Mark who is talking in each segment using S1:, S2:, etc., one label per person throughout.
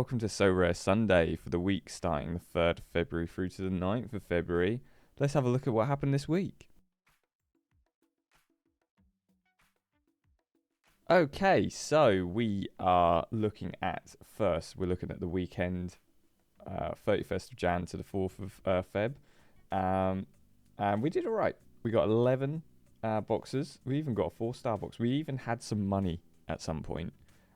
S1: welcome to Sorare Sunday for the week starting the 3rd of February through to the 9th of February. Let's have a look at what happened this week. Okay, so we are looking at, first, we're looking at the weekend, 31st of Jan to the 4th of Feb. And we did all right. We got 11 boxes. We even got a 4-star box. We even had some money at some point.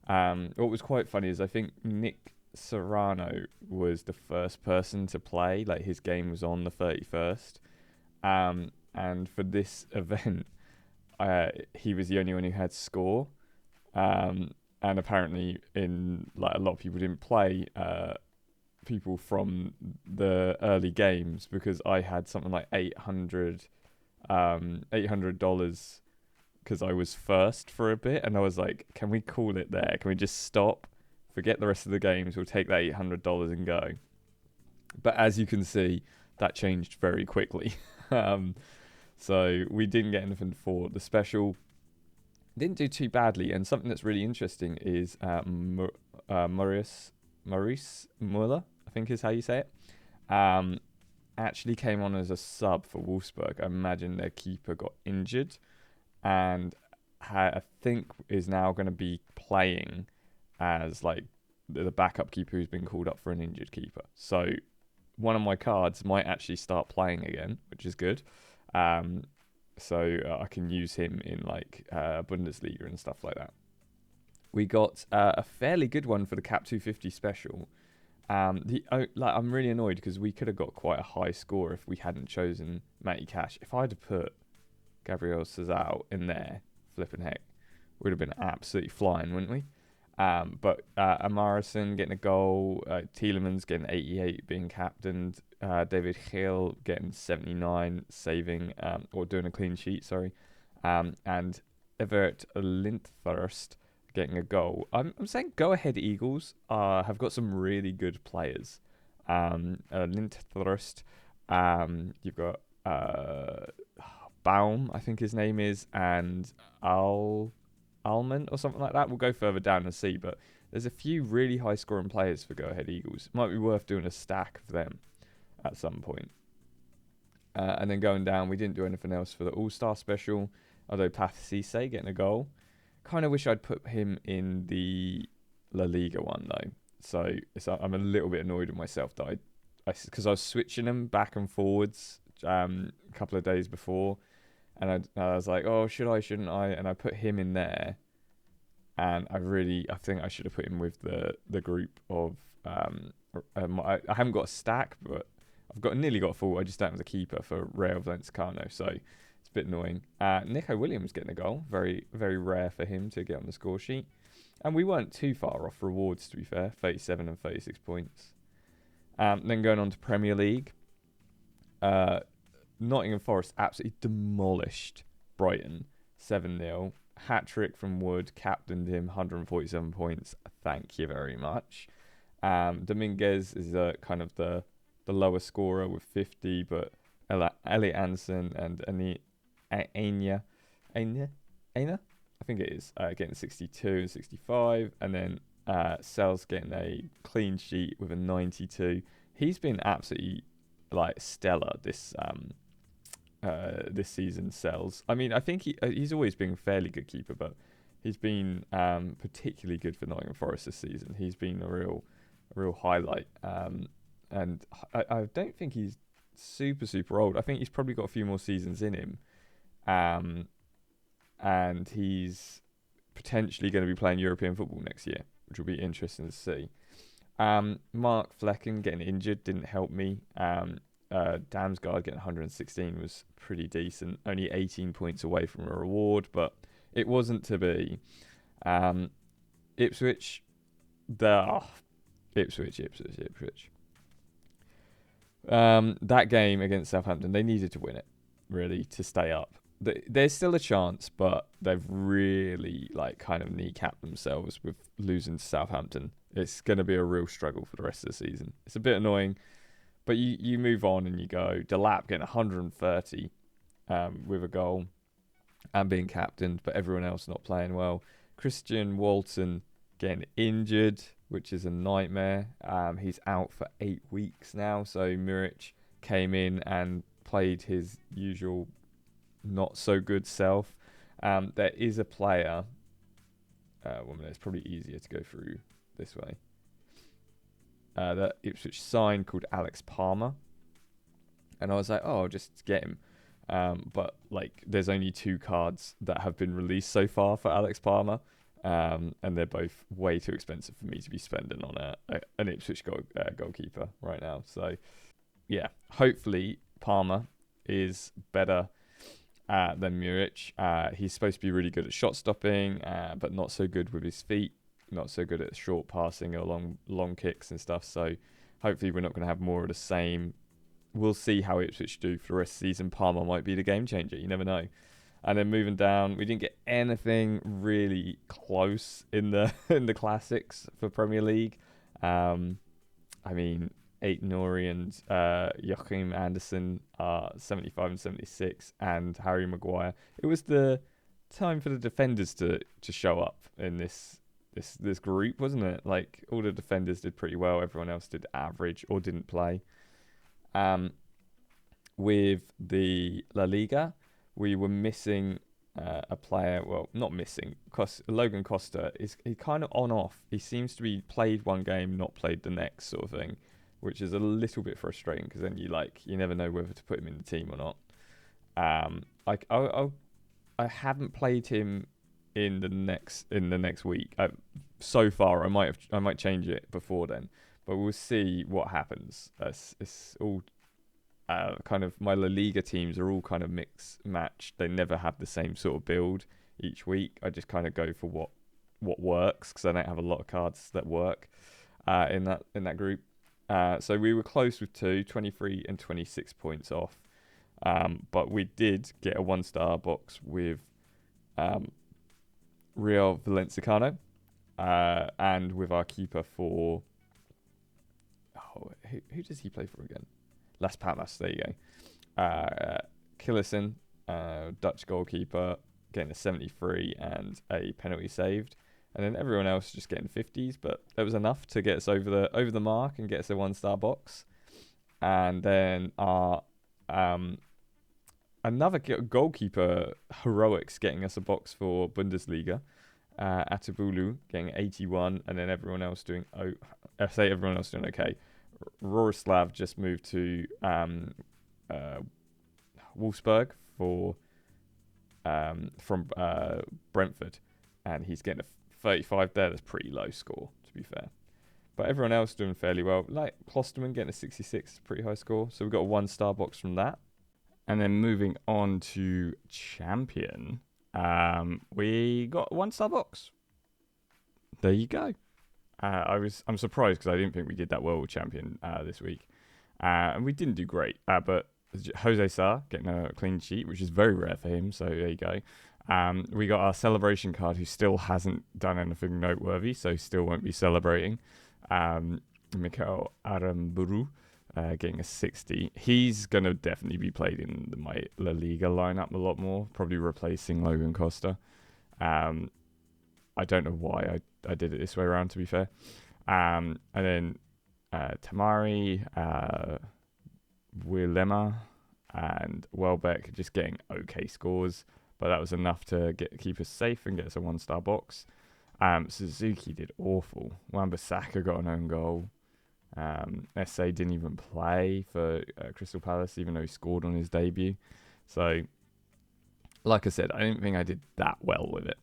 S1: What was quite funny is I think Nick Serrano was the first person to play. Like, his game was on the 31st. And for this event, he was the only one who had score. And apparently, in like a lot of people didn't play people from the early games because I had something like $800 because I was first for a bit, and I was like, can we call it there? Can we just stop, forget the rest of the games, we'll take that $800 and go. But as you can see, that changed very quickly. So we didn't get anything for the special. Didn't do too badly, and something that's really interesting is Maurice Muller, I think is how you say it, actually came on as a sub for Wolfsburg. I imagine their keeper got injured, and I think is now going to be playing as like the backup keeper who's been called up for an injured keeper. So one of my cards might actually start playing again, which is good. So I can use him in like Bundesliga and stuff like that. We got a fairly good one for the Cap 250 special. I'm really annoyed because we could have got quite a high score if we hadn't chosen Matty Cash. If I'd have put Gabriel Cesar in there, flipping heck, we'd have been absolutely flying, wouldn't we? But Amarison getting a goal, Tielemans getting 88, being captained, David Geel getting 79, saving or doing a clean sheet, sorry, and Evert Linthurst getting a goal. I'm saying go ahead Eagles have got some really good players. Linthurst, you've got Baum, I think his name is, and Almond or something like that. We'll go further down and see, but there's a few really high scoring players for Go Ahead Eagles. Might be worth doing a stack of them at some point. And then going down, we didn't do anything else for the All-Star special, although Pathisse getting a goal. Kind of wish I'd put him in the La Liga one though. So I'm a little bit annoyed with myself that because I was switching them back and forwards a couple of days before. And I was like, oh, should I, shouldn't I? And I put him in there. And I think I should have put him with the group of, I haven't got a stack, but I've nearly got a full. I just don't have the keeper for Real Valenciano. So it's a bit annoying. Nico Williams getting a goal. Very, very rare for him to get on the score sheet. And we weren't too far off rewards, to be fair. 37 and 36 points. Then going on to Premier League. Nottingham Forest absolutely demolished Brighton 7-0. Hat-trick from Wood, captained him, 147 points. Thank you very much. Dominguez is kind of the lower scorer with 50, but Elliot Anderson and Aina, I think it is, getting 62 and 65. And then Sells getting a clean sheet with a 92. He's been absolutely like stellar this season. Sells. I mean, I think he's always been a fairly good keeper, but he's been particularly good for Nottingham Forest this season. He's been a real highlight. And I don't think he's super old. I think he's probably got a few more seasons in him. And he's potentially going to be playing European football next year, which will be interesting to see. Mark Flecken getting injured didn't help me. Damsgaard getting 116 was pretty decent. Only 18 points away from a reward, but it wasn't to be. Ipswich. That game against Southampton, they needed to win it, really, to stay up. There's still a chance, but they've really kind of kneecapped themselves with losing to Southampton. It's going to be a real struggle for the rest of the season. It's a bit annoying. But you move on and you go. Delap getting 130 with a goal and being captained, but everyone else not playing well. Christian Walton getting injured. which is a nightmare. He's out for 8 weeks now. So Muric came in and played his usual not so good self. There is a player. It's probably easier to go through this way. That Ipswich signed called Alex Palmer, and I was like, oh, I'll just get him. But like, there's only 2 cards that have been released so far for Alex Palmer, and they're both way too expensive for me to be spending on an Ipswich goalkeeper right now. So yeah, hopefully Palmer is better than Muric. He's supposed to be really good at shot stopping, but not so good with his feet. Not so good at short passing or long kicks and stuff. So hopefully we're not going to have more of the same. We'll see how Ipswich do for the rest of the season. Palmer might be the game changer. You never know. And then moving down, we didn't get anything really close in the in the classics for Premier League. I mean, Ait Nouri and Joachim Andersen are 75 and 76, and Harry Maguire. It was the time for the defenders to show up in this group, wasn't it? Like, all the defenders did pretty well. Everyone else did average or didn't play. With the La Liga, we were missing a player. Well, not missing. Logan Costa he kind of on off. He seems to be played one game, not played the next, sort of thing, which is a little bit frustrating because then you never know whether to put him in the team or not. I haven't played him in the next week. So far, I might change it before then, but we'll see what happens. It's all kind of, my La Liga teams are all kind of mix matched. They never have the same sort of build each week. I just kind of go for what works because I don't have a lot of cards that work in that group. So we were close with 23 and 26 points off, but we did get a 1-star box with Real Valenciano, and with our keeper for who does he play for again? Las Palmas. There you go. Killison, Dutch goalkeeper, getting a 73 and a penalty saved, and then everyone else just getting 50s. But that was enough to get us over the mark and get us a 1-star box. And then our another goalkeeper heroics getting us a box for Bundesliga. Atubulu getting 81, and then everyone else doing okay. Rorislav just moved to Wolfsburg from Brentford, and he's getting a 35 there. That's pretty low score, to be fair. But everyone else doing fairly well. Like Klosterman getting a 66, pretty high score. So we've got a 1-star box from that. And then moving on to Champion, we got a 1-star box. There you go. I'm surprised because I didn't think we did that well with Champion this week, and we didn't do great. But Jose Sarr getting a clean sheet, which is very rare for him. So there you go. We got our celebration card, who still hasn't done anything noteworthy, so still won't be celebrating. Mikel Aramburu getting a 60. He's gonna definitely be played in my La Liga lineup a lot more, probably replacing Logan Costa. I don't know why I did it this way around, to be fair. And then Tamari, Willema, and Welbeck just getting okay scores, but that was enough to keep us safe and get us a 1-star box. Suzuki did awful. Wan-Bissaka got an own goal. SA didn't even play for Crystal Palace, even though he scored on his debut. So, like I said, I didn't think I did that well with it.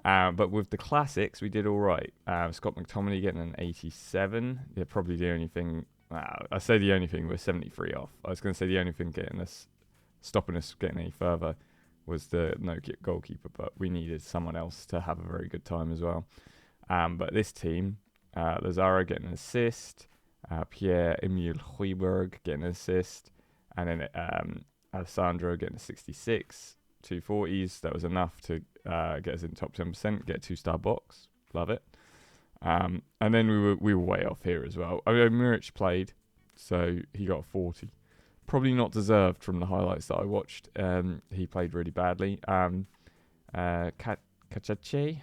S1: But with the classics, we did all right. Scott McTominay getting an 87. Yeah, probably the only thing. I say the only thing, we're 73 off. I was going to say the only thing stopping us getting any further was the no-kick goalkeeper, but we needed someone else to have a very good time as well. But this team, Lazaro getting an assist, Pierre-Emile Højbjerg getting an assist, and then Alessandro getting a 66, 240s. That was enough to get us in top 10%, get a 2-star box. Love it. And then we were way off here as well. I mean, Muric played, so he got a 40. Probably not deserved from the highlights that I watched. He played really badly. Kachache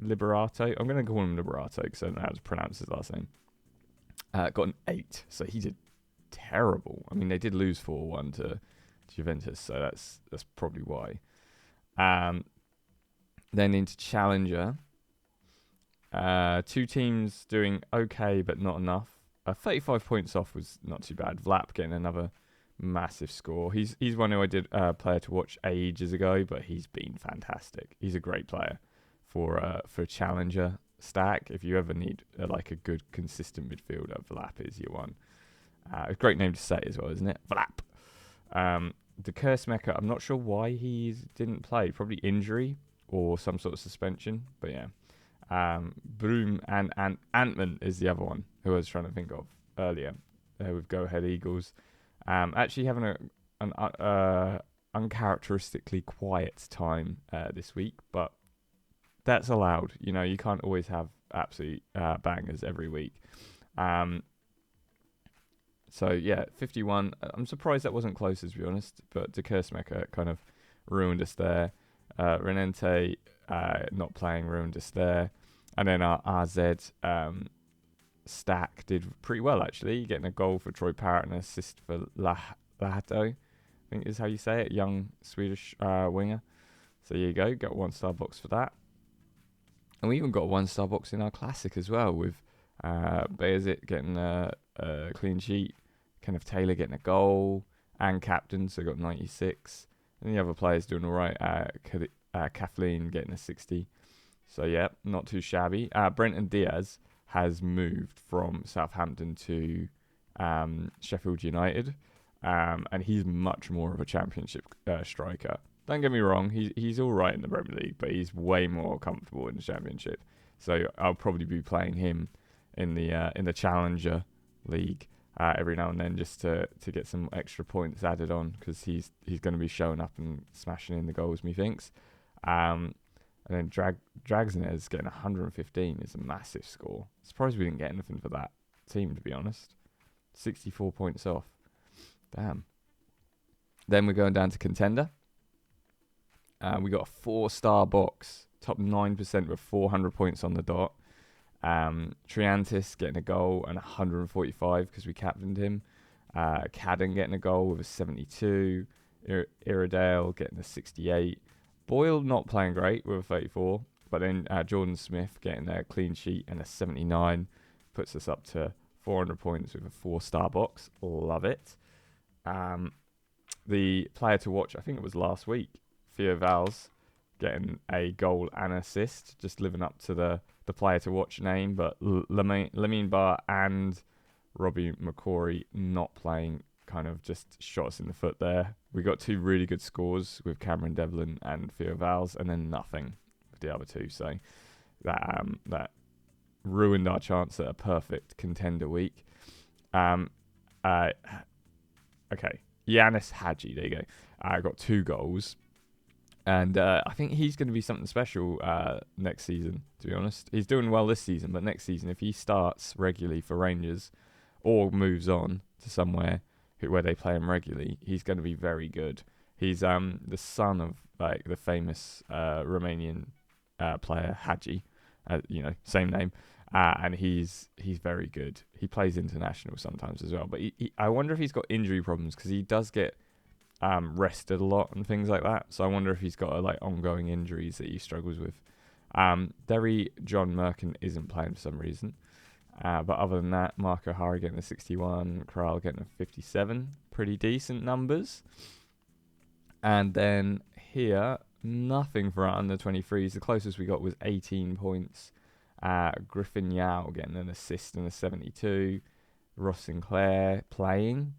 S1: Liberato. I'm going to call him Liberato because I don't know how to pronounce his last name. Got an 8, so he did terrible. I mean, they did lose 4-1 to Juventus, so that's probably why. Then into Challenger. 2 teams doing okay, but not enough. 35 points off was not too bad. Vlap getting another massive score. He's one who I did player to watch ages ago, but he's been fantastic. He's a great player for Challenger stack. If you ever need like a good consistent midfielder, Vlap is your one. A great name to say as well, isn't it? Vlap. The Curse Mecha, I'm not sure why he didn't play. Probably injury or some sort of suspension. But yeah. Broom and Antman is the other one who I was trying to think of earlier with Go Ahead Eagles. Actually having an uncharacteristically quiet time this week, but that's allowed. You know, you can't always have absolute bangers every week. So yeah, 51. I'm surprised that wasn't closer, to be honest, but De Kersmaker kind of ruined us there. Renente not playing ruined us there. And then our RZ stack did pretty well, actually, getting a goal for Troy Parrott and an assist for Lahato, I think is how you say it, young Swedish winger. So there you go, got a 1-star box for that. And we even got a 1-star box in our classic as well, with Bayezid getting a clean sheet, Kenneth Taylor getting a goal, and captain, so got 96. And the other players doing all right. Kathleen getting a 60. So yeah, not too shabby. Brenton Diaz has moved from Southampton to Sheffield United, and he's much more of a Championship striker. Don't get me wrong, he's all right in the Premier League, but he's way more comfortable in the Championship. So I'll probably be playing him in the Challenger League every now and then, just to get some extra points added on, because he's going to be showing up and smashing in the goals, methinks. And then Dragsnes getting 115 is a massive score. Surprised we didn't get anything for that team, to be honest. 64 points off. Damn. Then we're going down to Contender. We got a 4-star box. Top 9% with 400 points on the dot. Triantis getting a goal and 145 because we captained him. Cadden getting a goal with a 72. Iredale getting a 68. Boyle not playing great with a 34, but then Jordan Smith getting a clean sheet and a 79 puts us up to 400 points with a 4-star box. Love it. The player to watch, I think it was last week, Theo Valls getting a goal and assist, just living up to the player to watch name, but Lamine Barr and Robbie McCrory not playing, kind of just shot us in the foot there. We got 2 really good scores with Cameron Devlin and Theo Valls, and then nothing with the other 2. So that ruined our chance at a perfect Contender week. Okay, Yanis Hadji, there you go. I got 2 goals. And I think he's going to be something special next season, to be honest. He's doing well this season, but next season, if he starts regularly for Rangers or moves on to somewhere where they play him regularly, he's going to be very good. He's the son of like the famous Romanian player Hadji, same name, and he's very good. He plays international sometimes as well, but I wonder if he's got injury problems, because he does get rested a lot and things like that. So I wonder if he's got ongoing injuries that he struggles with. Derry John Merkin isn't playing for some reason. But other than that, Mark O'Hara getting a 61, Corral getting a 57. Pretty decent numbers. And then here, nothing for our under 23s. The closest we got was 18 points. Griffin Yao getting an assist and a 72. Ross Sinclair playing,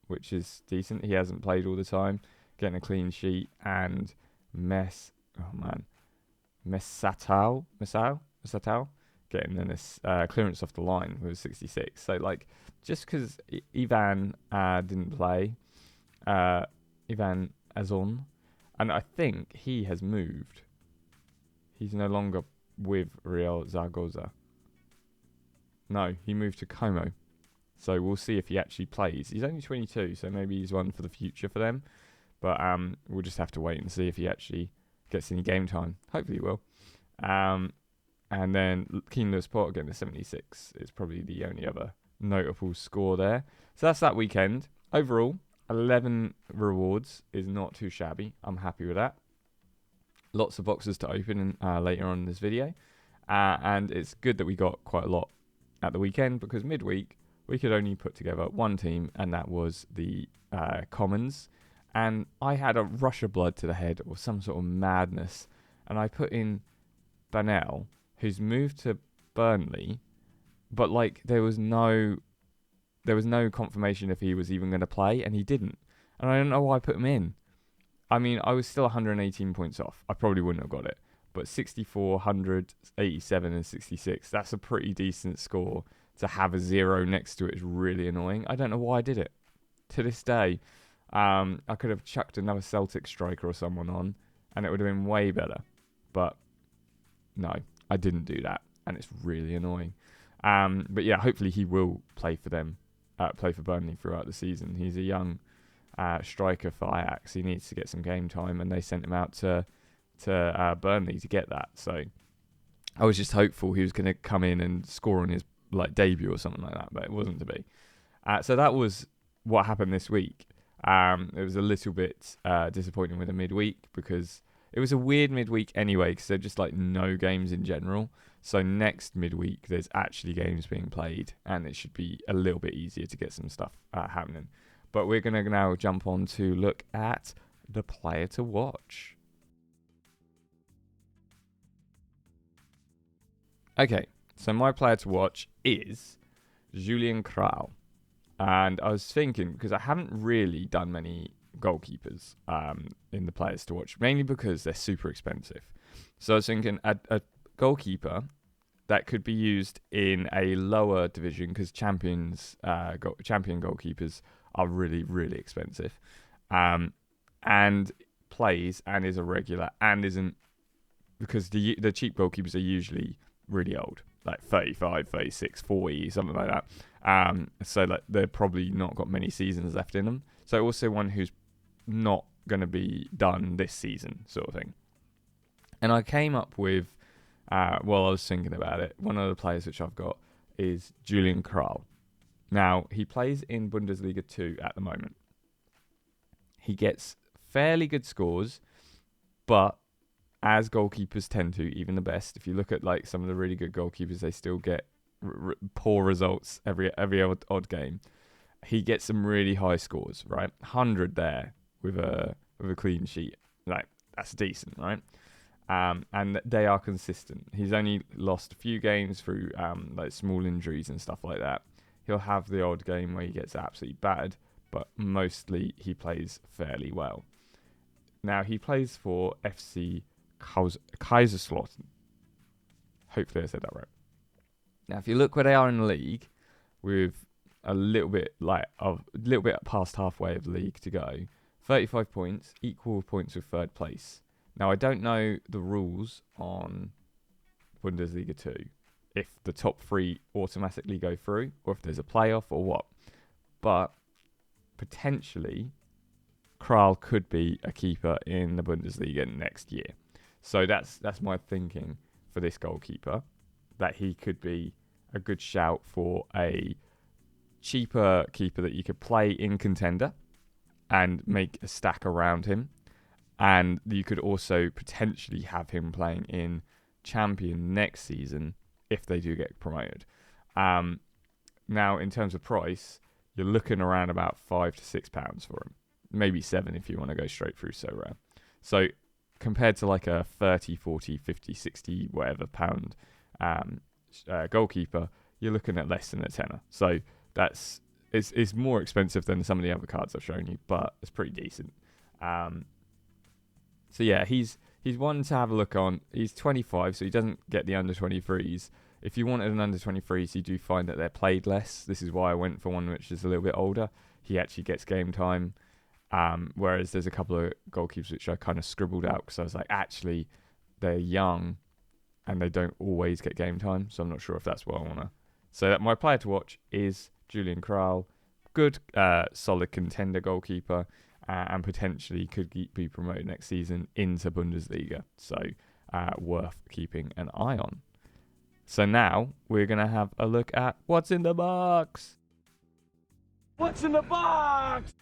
S1: which is decent. He hasn't played all the time. Getting a clean sheet. And Messatal getting a clearance off the line with 66. So, just because Ivan didn't play, Ivan Azon, and I think he has moved. He's no longer with Real Zaragoza. No, he moved to Como. So we'll see if he actually plays. He's only 22, so maybe he's one for the future for them. But we'll just have to wait and see if he actually gets any game time. Hopefully he will. And then Keen Lewis Pot getting the 76 is probably the only other notable score there. So that's that weekend. Overall, 11 rewards is not too shabby. I'm happy with that. Lots of boxes to open later on in this video. And it's good that we got quite a lot at the weekend, because midweek we could only put together one team, and that was the Commons. And I had a rush of blood to the head or some sort of madness, and I put in Banel, who's moved to Burnley, but like there was no confirmation if he was even going to play, and he didn't. And I don't know why I put him in. I mean, I was still 118 points off. I probably wouldn't have got it. But 64, 100, 87 and 66, that's a pretty decent score. To have a 0 next to it is really annoying. I don't know why I did it. To this day, I could have chucked another Celtic striker or someone on, and it would have been way better. But no, I didn't do that, and it's really annoying. But yeah, hopefully he will play for them, play for Burnley throughout the season. He's a young striker for Ajax. He needs to get some game time, and they sent him out to Burnley to get that. So I was just hopeful he was going to come in and score on his debut or something like that, but it wasn't to be. So that was what happened this week. It was a little bit disappointing with the midweek, because it was a weird midweek anyway, because there's just no games in general. So next midweek there's actually games being played, and it should be a little bit easier to get some stuff happening. But we're going to now jump on to look at the player to watch. Okay, so my player to watch is Julian Král. And I was thinking, because I haven't really done many goalkeepers in the players to watch, mainly because they're super expensive. So I was thinking a goalkeeper that could be used in a lower division, because champion goalkeepers are really, really expensive, and plays and is a regular and isn't, because the cheap goalkeepers are usually really old, like 35, 36, 40, something like that. So they're probably not got many seasons left in them. So also one who's not going to be done this season, sort of thing. And I came up with, while I was thinking about it, one of the players which I've got is Julian Král. Now, he plays in Bundesliga 2 at the moment. He gets fairly good scores, but as goalkeepers tend to, even the best, if you look at some of the really good goalkeepers, they still get poor results every odd game. He gets some really high scores, right? 100 there with a clean sheet. That's decent, right? And they are consistent. He's only lost a few games through small injuries and stuff like that. He'll have the odd game where he gets absolutely battered, but mostly he plays fairly well. Now, he plays for FC Kaiserslautern. Hopefully I said that right. Now, if you look where they are in the league, with a little bit past halfway of the league to go, 35 points, equal points with third place. Now, I don't know the rules on Bundesliga 2, if the top 3 automatically go through, or if there's a playoff or what. But potentially, Král could be a keeper in the Bundesliga next year. So that's my thinking for this goalkeeper, that he could be a good shout for a cheaper keeper that you could play in contender and make a stack around him. And you could also potentially have him playing in champion next season if they do get promoted. Now, in terms of price, you're looking around about £5 to £6 for him. Maybe 7 if you want to go straight through Sorare. So compared to a 30, 40, 50, 60, whatever pound goalkeeper, you're looking at less than a tenner. So it's more expensive than some of the other cards I've shown you, but it's pretty decent. So yeah, he's one to have a look on. He's 25, so he doesn't get the under 23s. If you wanted an under 23s, you do find that they're played less. This is why I went for one which is a little bit older. He actually gets game time. Whereas there's a couple of goalkeepers which I kind of scribbled out, because I was actually, they're young and they don't always get game time. So I'm not sure if that's what I want to. So my player to watch is Julian Král. Good, solid contender goalkeeper, and potentially could be promoted next season into Bundesliga. So worth keeping an eye on. So now we're going to have a look at what's in the box.
S2: What's in the box?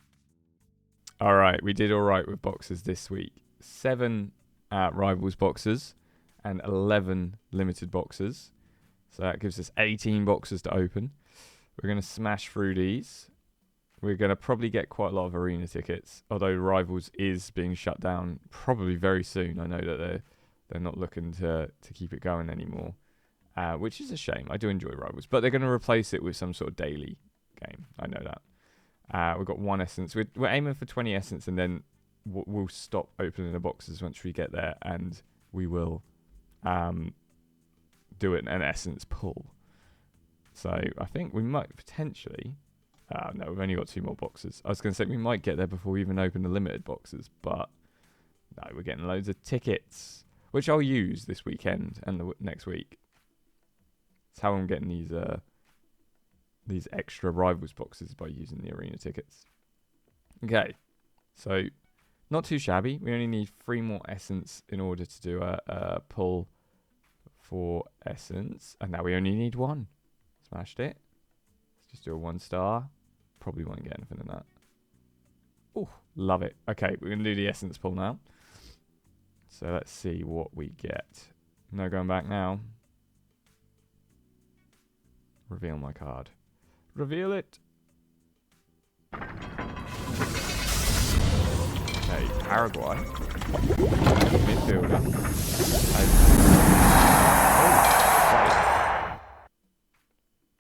S1: All right, we did all right with boxes this week. 7 Rivals boxes and 11 limited boxes. So that gives us 18 boxes to open. We're going to smash through these. We're going to probably get quite a lot of arena tickets, although Rivals is being shut down probably very soon. I know that they're not looking to keep it going anymore, which is a shame. I do enjoy Rivals, but they're going to replace it with some sort of daily game. I know that. We've got 1 essence. We're aiming for 20 essence, and then we'll stop opening the boxes once we get there, and we will do it an essence pull. So I think we might potentially... no, we've only got 2 more boxes. I was going to say we might get there before we even open the limited boxes, but no, we're getting loads of tickets, which I'll use this weekend and the next week. That's how I'm getting these extra Rivals boxes, by using the arena tickets. Okay, so not too shabby. We only need 3 more essence in order to do a pull for essence, and now we only need 1. Smashed it. Let's just do a 1 star. Probably won't get anything in that. Oh, love it. Okay, we're going to do the essence pull now. So let's see what we get. No going back now. Reveal my card. Reveal it. Okay, Paraguay. Midfielder.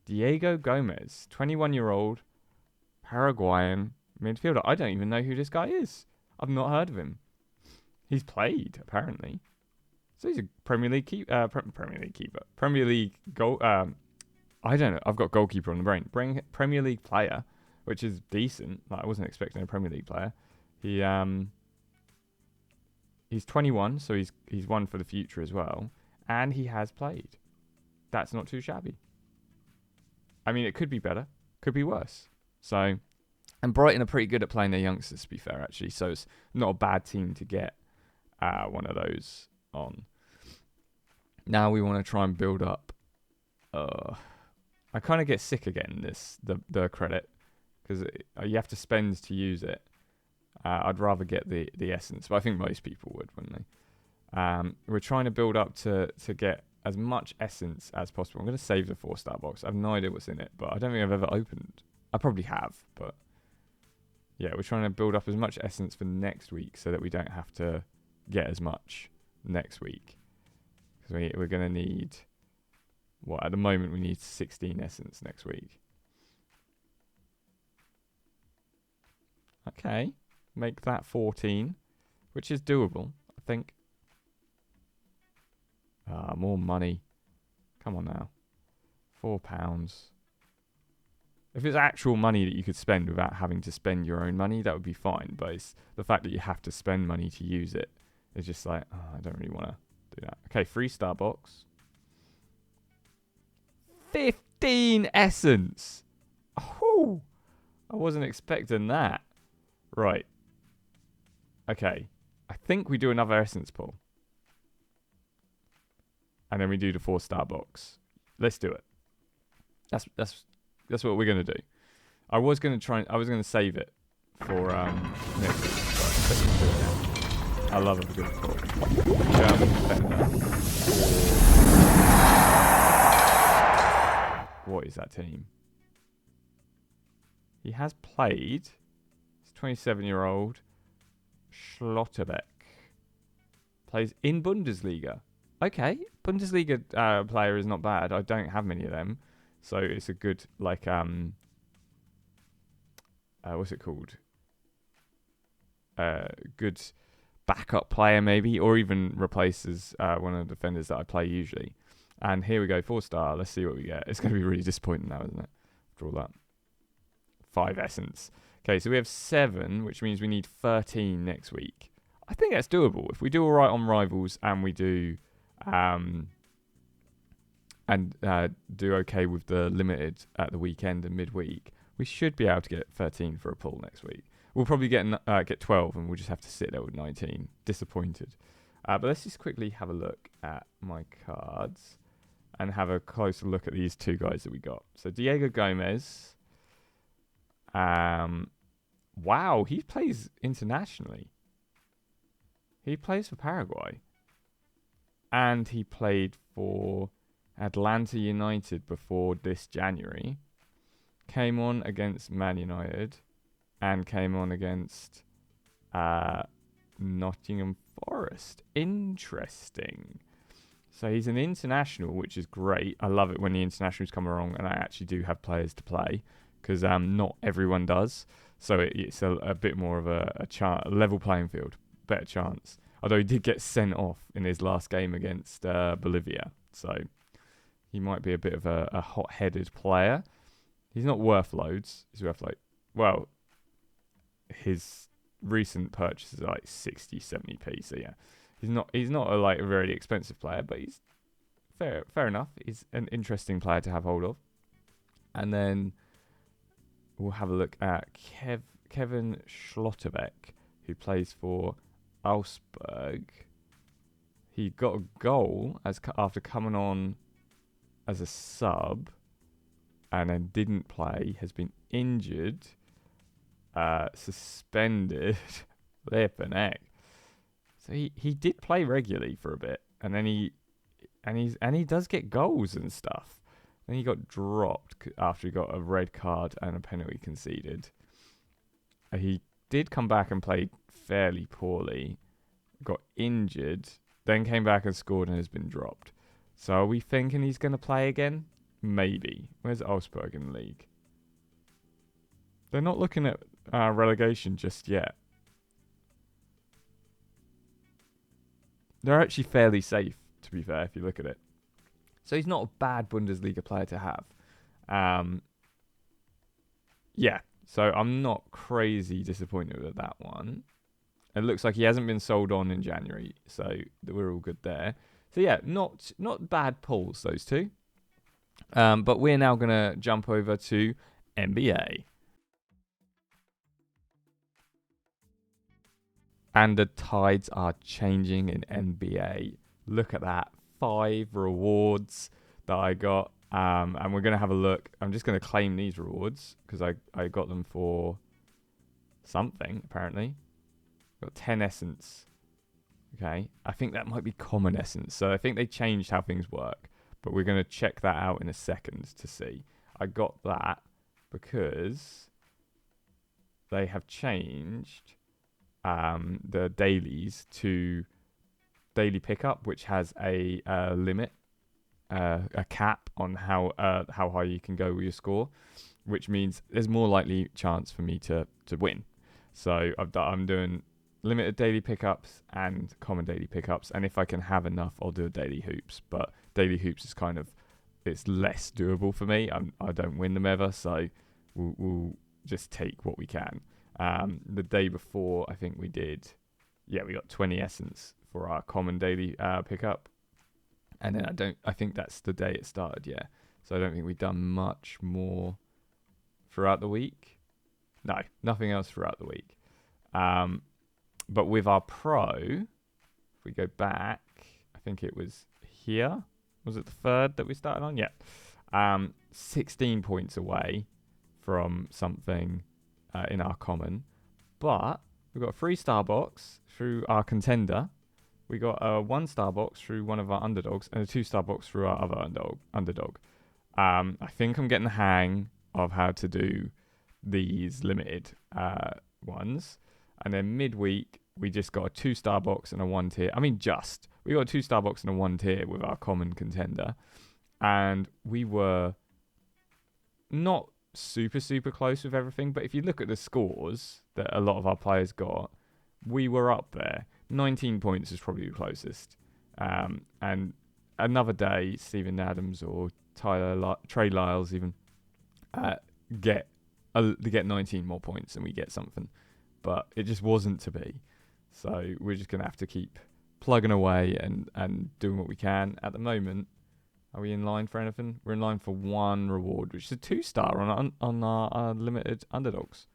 S1: Diego Gomez, 21-year-old Paraguayan midfielder. I don't even know who this guy is. I've not heard of him. He's played, apparently. So he's a Premier League keeper. Premier League goal. I don't know. I've got goalkeeper on the brain. Premier League player, which is decent. Like, I wasn't expecting a Premier League player. He's 21, so he's one for the future as well, and he has played. That's not too shabby. I mean, it could be better, could be worse. So, and Brighton are pretty good at playing their youngsters, to be fair, actually. So it's not a bad team to get one of those on. Now we want to try and build up. I kind of get sick of getting the credit, because you have to spend to use it. I'd rather get the essence, but I think most people would, wouldn't they? We're trying to build up to get as much essence as possible. I'm going to save the 4-star box. I have no idea what's in it, but I don't think I've ever opened. I probably have, but yeah, we're trying to build up as much essence for next week so that we don't have to get as much next week. Because we're going to need, at the moment we need 16 essence next week. Okay, make that 14, which is doable, I think. More money. Come on now. £4. If it's actual money that you could spend without having to spend your own money, that would be fine. But it's the fact that you have to spend money to use it. It's just like, I don't really want to do that. Okay, 3-star box. 15 essence. Oh, I wasn't expecting that. Right. Okay. I think we do another essence pull. And then we do the 4-star box. Let's do it. That's what we're gonna do. I was gonna save it for next week, but let's just do it now. I love a good pull. German defender. What is that team? He has played. He's 27-year-old Schlotterbeck. Plays in Bundesliga. Okay, Bundesliga player is not bad. I don't have many of them, so it's a good what's it called? Good backup player maybe, or even replaces one of the defenders that I play usually. And here we go, 4-star. Let's see what we get. It's going to be really disappointing now, isn't it? After all that, 5 essence. Okay, so we have 7, which means we need 13 next week. I think that's doable if we do all right on Rivals and we do. Do okay with the limited at the weekend and midweek, we should be able to get 13 for a pull next week. We'll probably get 12 and we'll just have to sit there with 19. Disappointed. But let's just quickly have a look at my cards. and have a closer look at these two guys that we got. So Diego Gomez. Wow, he plays internationally. He plays for Paraguay. And he played for Atlanta United before this January. Came on against Man United. And came on against Nottingham Forest. Interesting. So he's an international, which is great. I love it when the internationals come along and I actually do have players to play. Because not everyone does. So it's a bit more of a level playing field. Better chance. Although he did get sent off in his last game against Bolivia. So he might be a bit of a hot-headed player. He's not worth loads. He's worth his recent purchases are like 60, 70p. So yeah, he's not a very expensive player, but he's fair enough. He's an interesting player to have hold of. And then we'll have a look at Kevin Schlotterbeck, who plays for Augsburg. He got a goal after coming on as a sub and then didn't play, has been injured, suspended, flippin' heck. So he did play regularly for a bit, and then he does get goals and stuff. Then he got dropped after he got a red card and a penalty conceded. He did come back and play fairly poorly, got injured, then came back and scored and has been dropped. So are we thinking he's going to play again? Maybe. Where's Augsburg in the league? They're not looking at relegation just yet. They're actually fairly safe, to be fair, if you look at it. So he's not a bad Bundesliga player to have. Yeah, so I'm not crazy disappointed with that one. It looks like he hasn't been sold on in January, so we're all good there. So yeah, not bad pulls, those two. But we're now going to jump over to NBA. And the tides are changing in NBA. Look at that. 5 rewards that I got. And we're going to have a look. I'm just going to claim these rewards because I got them for something, apparently. Got 10 essence. Okay. I think that might be common essence. So I think they changed how things work. But we're going to check that out in a second to see. I got that because they have changed the dailies to daily pickup, which has a limit, a cap on how high you can go with your score, which means there's more likely chance for me to win. So I'm doing limited daily pickups and common daily pickups, and if I can have enough, I'll do a daily hoops. But daily hoops is it's less doable for me. I don't win them ever, so we'll just take what we can. The day before, I think we got 20 essence for our common daily pickup, and then I think that's the day it started. Yeah, so I don't think we've done much more throughout the week. No, nothing else throughout the week. But with our pro, if we go back, I think it was here. Was it the third that we started on? Yeah. 16 points away from something in our common. But we've got a 3-star box through our contender. We got a 1-star box through one of our underdogs and a 2-star box through our other underdog. I think I'm getting the hang of how to do these limited ones. And then midweek, we just got a 2-star box and a 1 tier. We got a 2-star box and a 1 tier with our common contender. And we were not super, super close with everything. But if you look at the scores that a lot of our players got, we were up there. 19 points is probably the closest. And another day, Steven Adams or Trey Lyles even get 19 more points and we get something. But it just wasn't to be. So we're just going to have to keep plugging away and doing what we can. At the moment, are we in line for anything? We're in line for 1 reward, which is a 2-star on our limited underdogs.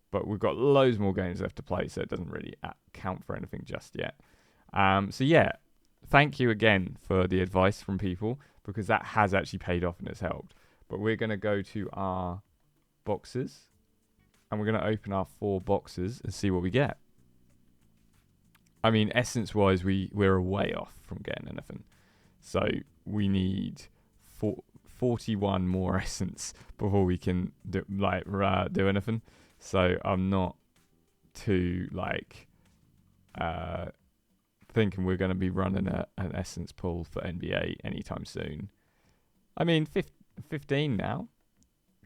S1: But we've got loads more games left to play, so it doesn't really count for anything just yet. So yeah, thank you again for the advice from people, because that has actually paid off and it's helped. But we're going to go to our boxes and we're going to open our 4 boxes and see what we get. I mean, essence-wise, we're way off from getting anything. So we need 41 more essence before we can do anything. So I'm not too thinking we're going to be running an essence pull for NBA anytime soon. I mean, 15 now.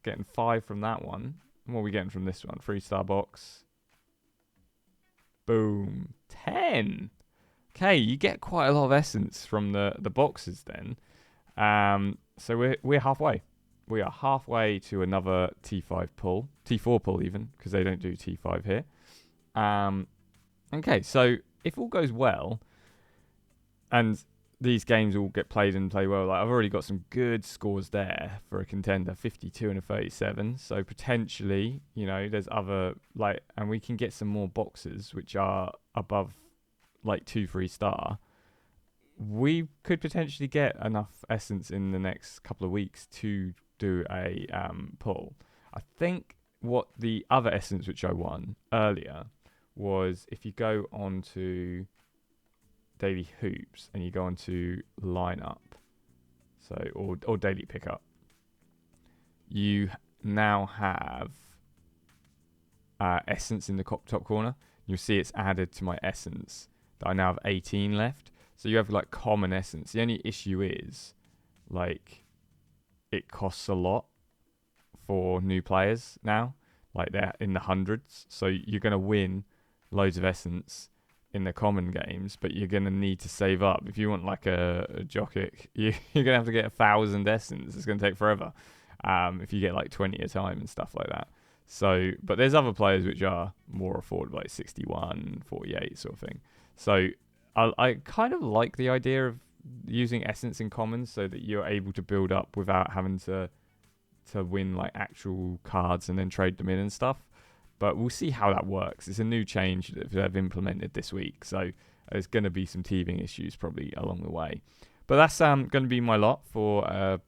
S1: Getting 5 from that one. What are we getting from this one? 3-star box. Boom. 10. Okay, you get quite a lot of essence from the boxes then. So we're halfway. We are halfway to another T5 pull. T4 pull even, because they don't do T5 here. Okay, so if all goes well, and these games all get played and play well, I've already got some good scores there for a contender, 52 and a 37. So potentially, there's other and we can get some more boxes which are above 2-3 star. We could potentially get enough essence in the next couple of weeks to do a pull. I think what the other essence which I won earlier was, if you go on to Daily Hoops and you go on to lineup, or daily pickup, you now have essence in the top corner. You'll see it's added to my essence that I now have 18 left. So you have common essence. The only issue is it costs a lot for new players now. They're in the hundreds. So you're going to win loads of essence in the common games, but you're going to need to save up. If you want a Jokic, you're going to have to get 1,000 essence. It's going to take forever if you get 20 at a time and stuff like that. So, but there's other players which are more affordable, 61, 48 sort of thing. So I kind of like the idea of using essence in commons so that you're able to build up without having to win actual cards and then trade them in and stuff. But we'll see how that works. It's a new change that they've implemented this week, so there's going to be some teething issues probably along the way. But that's going to be my lot for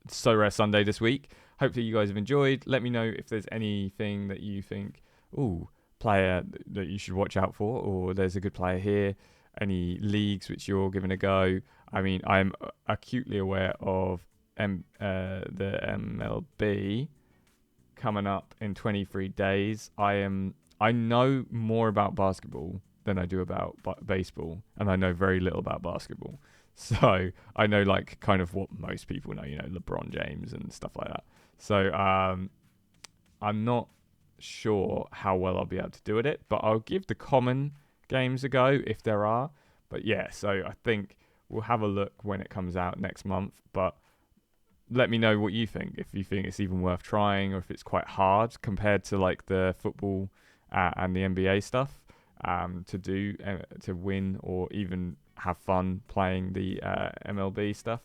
S1: Sorare Sunday this week. Hopefully you guys have enjoyed. Let me know if there's anything that you think, player that you should watch out for, or there's a good player here. Any leagues which you're giving a go. I mean, I'm acutely aware of the MLB coming up in 23 days. I know more about basketball than I do about baseball, and I know very little about basketball. So I know kind of what most people know, LeBron James and stuff like that. So I'm not sure how well I'll be able to do at it, but I'll give the common games a go if there are. But yeah, so I think we'll have a look when it comes out next month. But let me know what you think, if you think it's even worth trying, or if it's quite hard compared to the football and the NBA stuff to do to win or even have fun playing the MLB stuff.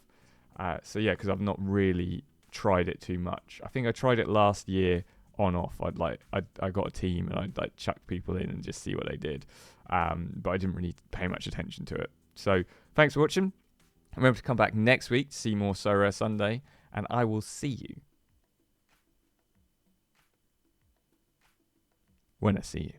S1: So yeah, because I've not really tried it too much. I think I tried it last year on off. I got a team and I'd chuck people in and just see what they did, but I didn't really pay much attention to it. So thanks for watching. Remember to come back next week to see more Sorare Sunday, and I will see you when I see you.